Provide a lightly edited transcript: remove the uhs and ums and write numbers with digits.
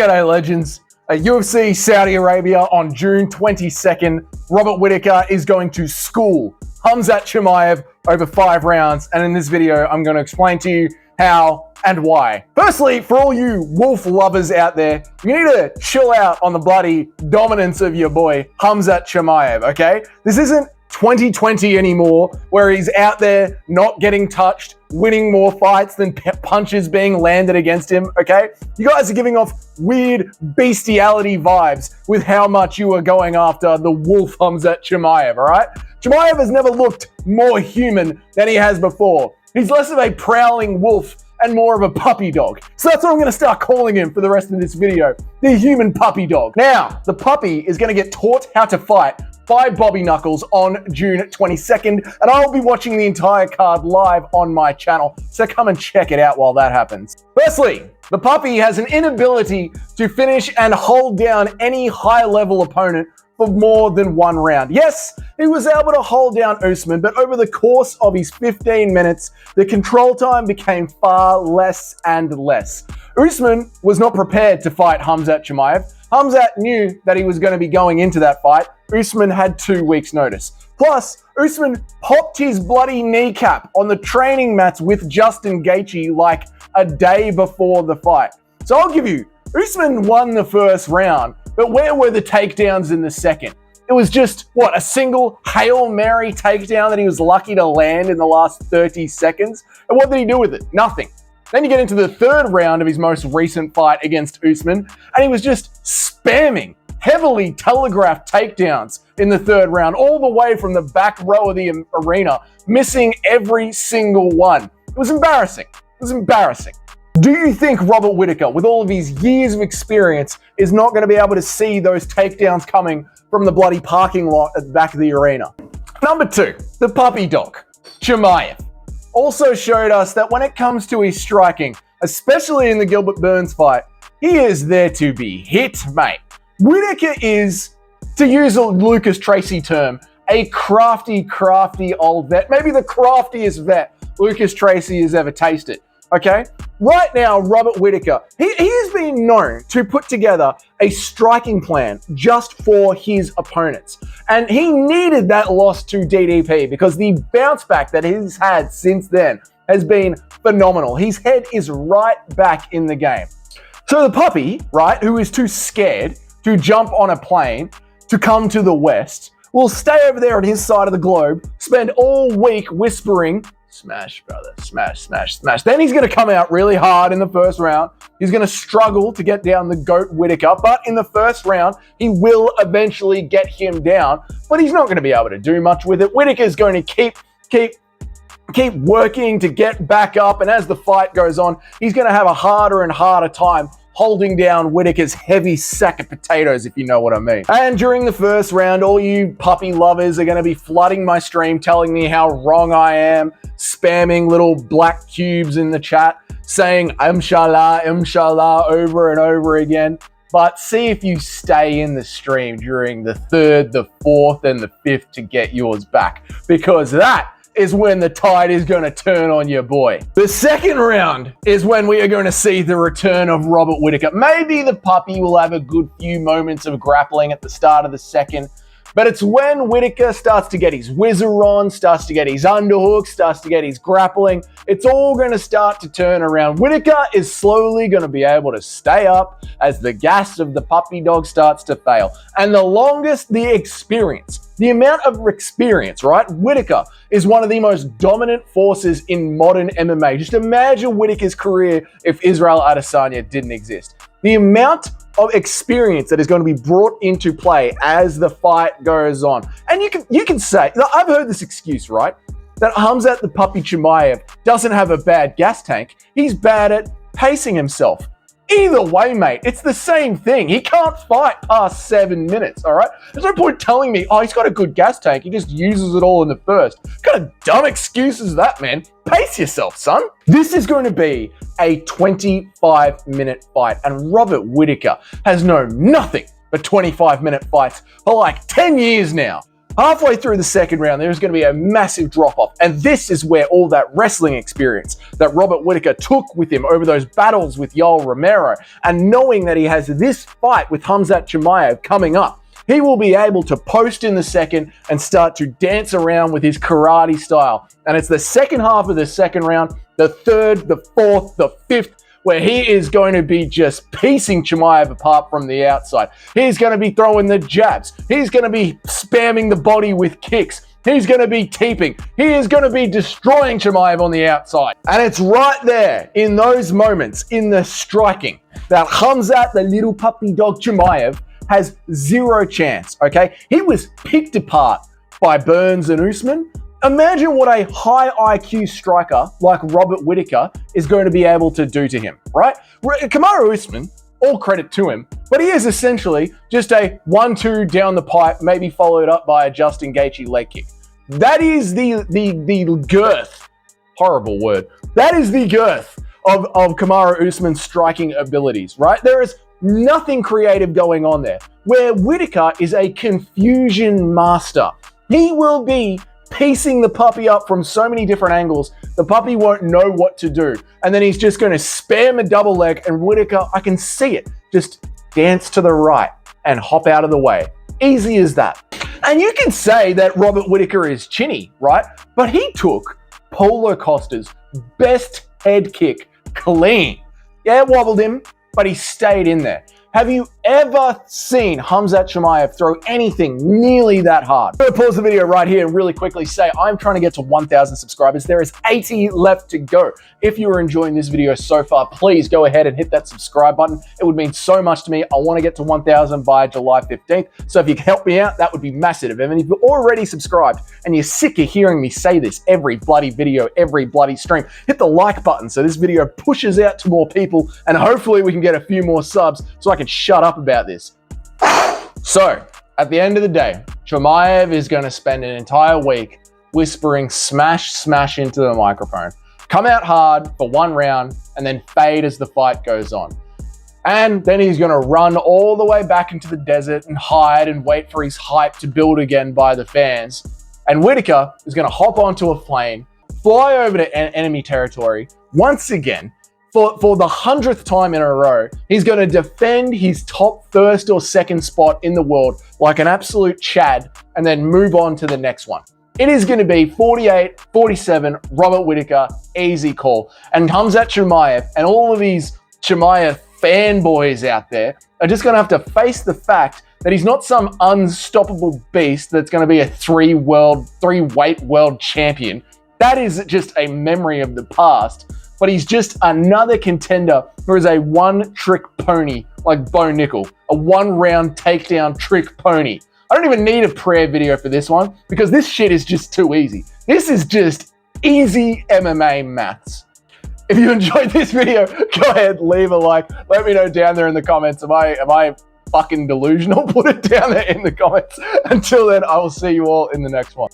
G'day legends. At UFC Saudi Arabia on June 22nd, Robert Whittaker is going to school Khamzat Chimaev over 5 rounds, and in this video I'm going to explain to you how and why. Firstly, for all you wolf lovers out there, you need to chill out on the bloody dominance of your boy Khamzat Chimaev, okay? This isn't 2020 anymore, where he's out there not getting touched, winning more fights than punches being landed against him, okay? You guys are giving off weird bestiality vibes with how much you are going after the wolf Khamzat Chimaev, all right? Chimaev has never looked more human than he has before. He's less of a prowling wolf and more of a puppy dog. So that's what I'm gonna start calling him for the rest of this video, the human puppy dog. Now, the puppy is gonna get taught how to fight by Bobby Knuckles on June 22nd, and I'll be watching the entire card live on my channel, so come and check it out while that happens. Firstly, the puppy has an inability to finish and hold down any high-level opponent for more than 1 round. Yes, he was able to hold down Usman, but over the course of his 15 minutes, the control time became far less and less. Usman was not prepared to fight Khamzat Chimaev. Khamzat knew that he was going to be going into that fight. Usman had 2 weeks' notice. Plus, Usman popped his bloody kneecap on the training mats with Justin Gaethje like a day before the fight. So I'll give you, Usman won the first round, but where were the takedowns in the second? It was just, what, a single Hail Mary takedown that he was lucky to land in the last 30 seconds? And what did he do with it? Nothing. Then you get into the 3rd round of his most recent fight against Usman, and he was just spamming heavily telegraphed takedowns in the 3rd round, all the way from the back row of the arena, missing every single one. It was embarrassing. It was embarrassing. Do you think Robert Whittaker, with all of his years of experience, is not going to be able to see those takedowns coming from the bloody parking lot at the back of the arena? Number 2, the puppy dog, Chimaev, also showed us that when it comes to his striking, especially in the Gilbert Burns fight, he is there to be hit, mate. Whittaker is, to use a Lucas Tracy term, a crafty old vet. Maybe the craftiest vet Lucas Tracy has ever tasted, okay? Right now, Robert Whittaker, he has been known to put together a striking plan just for his opponents. And he needed that loss to DDP because the bounce back that he's had since then has been phenomenal. His head is right back in the game. So the puppy, right, who is too scared to jump on a plane to come to the West, will stay over there on his side of the globe, spend all week whispering, smash, brother, smash, smash, smash. Then he's going to come out really hard in the first round. He's going to struggle to get down the GOAT Whittaker, but in the first round, he will eventually get him down, but he's not going to be able to do much with it. Whittaker's going to keep working to get back up, and as the fight goes on, he's going to have a harder and harder time holding down Whittaker's heavy sack of potatoes, if you know what I mean. And during the first round, all you puppy lovers are going to be flooding my stream, telling me how wrong I am, spamming little black cubes in the chat, saying inshallah, inshallah over and over again. But see if you stay in the stream during the 3rd, the 4th, and the 5th to get yours back, because that is when the tide is going to turn on your boy. The 2nd round is when we are going to see the return of Robert Whittaker. Maybe the puppy will have a good few moments of grappling at the start of the 2nd, but it's when Whittaker starts to get his whizzer on, starts to get his underhook, starts to get his grappling. It's all going to start to turn around. Whittaker is slowly going to be able to stay up as the gas of the puppy dog starts to fail. And the longest the experience, the amount of experience, right? Whittaker is one of the most dominant forces in modern MMA. Just imagine Whittaker's career if Israel Adesanya didn't exist. The amount of experience that is going to be brought into play as the fight goes on. And you can say, I've heard this excuse, right? That Khamzat the puppy Chimaev doesn't have a bad gas tank. He's bad at pacing himself. Either way, mate, it's the same thing. He can't fight past 7 minutes, all right? There's no point telling me, oh, he's got a good gas tank. He just uses it all in the first. What kind of dumb excuse is that, man? Pace yourself, son. This is going to be a 25-minute fight, and Robert Whittaker has known nothing but 25-minute fights for like 10 years now. Halfway through the second round, there's going to be a massive drop-off. And this is where all that wrestling experience that Robert Whittaker took with him over those battles with Yoel Romero, and knowing that he has this fight with Khamzat Chimaev coming up, he will be able to post in the second and start to dance around with his karate style. And it's the second half of the second round, the third, the fourth, the fifth, where he is going to be just piecing Chimaev apart from the outside. He's going to be throwing the jabs. He's going to be spamming the body with kicks. He's going to be teeping. He is going to be destroying Chimaev on the outside. And it's right there in those moments, in the striking, that Khamzat, the little puppy dog Chimaev, has zero chance, okay? He was picked apart by Burns and Usman. Imagine what a high IQ striker like Robert Whittaker is going to be able to do to him, right? Kamaru Usman, all credit to him, but he is essentially just a 1-2 down the pipe, maybe followed up by a Justin Gaethje leg kick. That is the girth, horrible word, that is the girth of Kamaru Usman's striking abilities, right? There is nothing creative going on there, where Whittaker is a confusion master. He will be piecing the puppy up from so many different angles, the puppy won't know what to do. And then he's just going to spam a double leg, and Whittaker, I can see it, just dance to the right and hop out of the way. Easy as that. And you can say that Robert Whittaker is chinny, right? But he took Paulo Costa's best head kick clean. Yeah, it wobbled him, but he stayed in there. Have you ever seen Khamzat Chimaev throw anything nearly that hard? I'm going to pause the video right here and really quickly say I'm trying to get to 1,000 subscribers. There is 80 left to go. If you are enjoying this video so far, please go ahead and hit that subscribe button. It would mean so much to me. I want to get to 1,000 by July 15th. So if you can help me out, that would be massive. And if you're already subscribed and you're sick of hearing me say this every bloody video, every bloody stream, hit the like button so this video pushes out to more people, and hopefully we can get a few more subs so I can shut up about this. So, at the end of the day, Chimaev is going to spend an entire week whispering smash, smash into the microphone, come out hard for one round, and then fade as the fight goes on. And then he's going to run all the way back into the desert and hide and wait for his hype to build again by the fans. And Whittaker is going to hop onto a plane, fly over to enemy territory once again. For the 100th time in a row, he's going to defend his top first or second spot in the world like an absolute Chad, and then move on to the next one. It is going to be 48-47, Robert Whittaker, easy call. And Khamzat Chimaev and all of these Chimaev fanboys out there are just going to have to face the fact that he's not some unstoppable beast that's going to be a three-weight world champion. That is just a memory of the past. But he's just another contender who is a one-trick pony like Bo Nickel, a one-round takedown trick pony. I don't even need a prayer video for this one because this shit is just too easy. This is just easy MMA maths. If you enjoyed this video, go ahead, leave a like. Let me know down there in the comments. Am I fucking delusional? Put it down there in the comments. Until then, I will see you all in the next one.